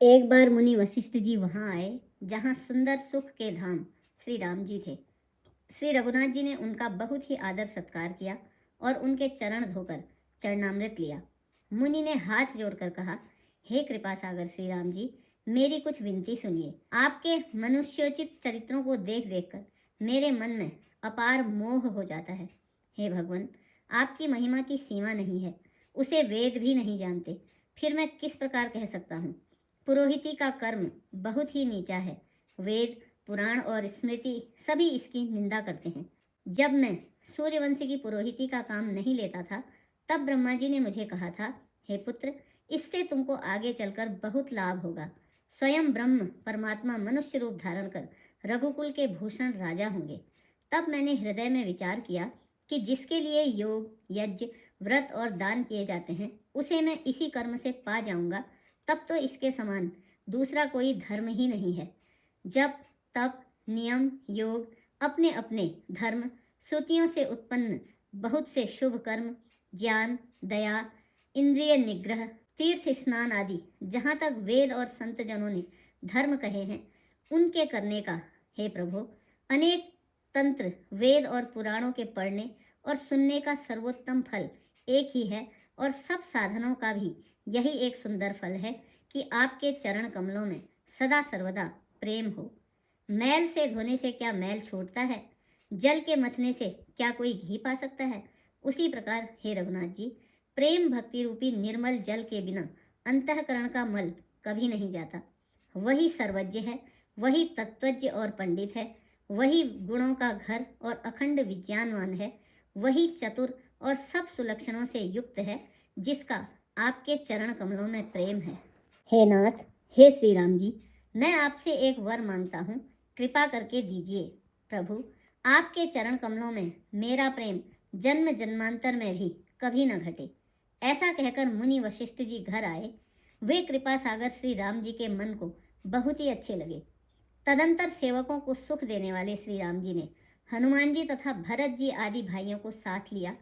एक बार मुनि वशिष्ठ जी वहां आए जहां सुंदर सुख के धाम श्री राम जी थे। श्री रघुनाथ जी ने उनका बहुत ही आदर सत्कार किया और उनके चरण धोकर चरणामृत लिया। मुनि ने हाथ जोड़कर कहा, हे कृपा सागर श्री राम जी, मेरी कुछ विनती सुनिए। आपके मनुष्योचित चरित्रों को देख देखकर मेरे मन में अपार मोह हो जाता है। हे भगवान, आपकी महिमा की सीमा नहीं है, उसे वेद भी नहीं जानते, फिर मैं किस प्रकार कह सकता हूँ। पुरोहिती का कर्म बहुत ही नीचा है। वेद, पुराण और स्मृति सभी इसकी निंदा करते हैं। जब मैं सूर्यवंशी की पुरोहिती का काम नहीं लेता था, तब ब्रह्मा जी ने मुझे कहा था, हे पुत्र, इससे तुमको आगे चलकर बहुत लाभ होगा। स्वयं ब्रह्म परमात्मा मनुष्य रूप धारण कर रघुकुल के भूषण राजा होंगे। तब मैंने हृदय में विचार किया कि जिसके लिए योग, यज्ञ, व्रत और दान किए जाते हैं, उसे मैं इसी कर्म से पा जाऊंगा। तब तो इसके समान दूसरा कोई धर्म ही नहीं है। जप, तप, नियम, योग, अपने अपने धर्म, श्रुतियों से उत्पन्न बहुत से शुभ कर्म, ज्ञान, दया, इंद्रिय निग्रह, तीर्थ स्नान आदि जहाँ तक वेद और संत जनों ने धर्म कहे हैं, उनके करने का, हे प्रभु, अनेक तंत्र, वेद और पुराणों के पढ़ने और सुनने का सर्वोत्तम फल एक ही है और सब साधनों का भी यही एक सुंदर फल है कि आपके चरण कमलों में सदा सर्वदा प्रेम हो। मैल से धोने से क्या मैल छूटता है? जल के मथने से क्या कोई घी पा सकता है? उसी प्रकार हे रघुनाथ जी, प्रेम भक्ति रूपी निर्मल जल के बिना अंतःकरण का मल कभी नहीं जाता। वही सर्वज्ञ है, वही तत्वज्ञ और पंडित है, वही गुणों का घर और अखंड विज्ञानवान है, वही चतुर और सब सुलक्षणों से युक्त है, जिसका आपके चरण कमलों में प्रेम है। हे नाथ, हे श्री राम जी, मैं आपसे एक वर मांगता हूँ, कृपा करके दीजिए। प्रभु, आपके चरण कमलों में मेरा प्रेम जन्म जन्मांतर में भी कभी न घटे। ऐसा कहकर मुनि वशिष्ठ जी घर आए। वे कृपा सागर श्री राम जी के मन को बहुत ही अच्छे लगे। तदंतर सेवकों को सुख देने वाले श्री राम जी ने हनुमान जी तथा भरत जी आदि भाइयों को साथ लिया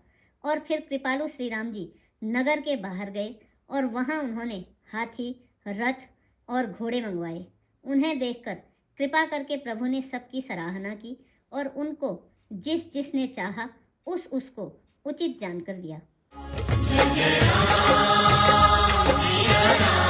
और फिर कृपालु श्री राम जी नगर के बाहर गए और वहां उन्होंने हाथी, रथ और घोड़े मंगवाए। उन्हें देखकर कृपा करके प्रभु ने सबकी सराहना की और उनको जिस जिसने चाहा उसको उचित जानकर दिया। जय जय राम, सिया राम।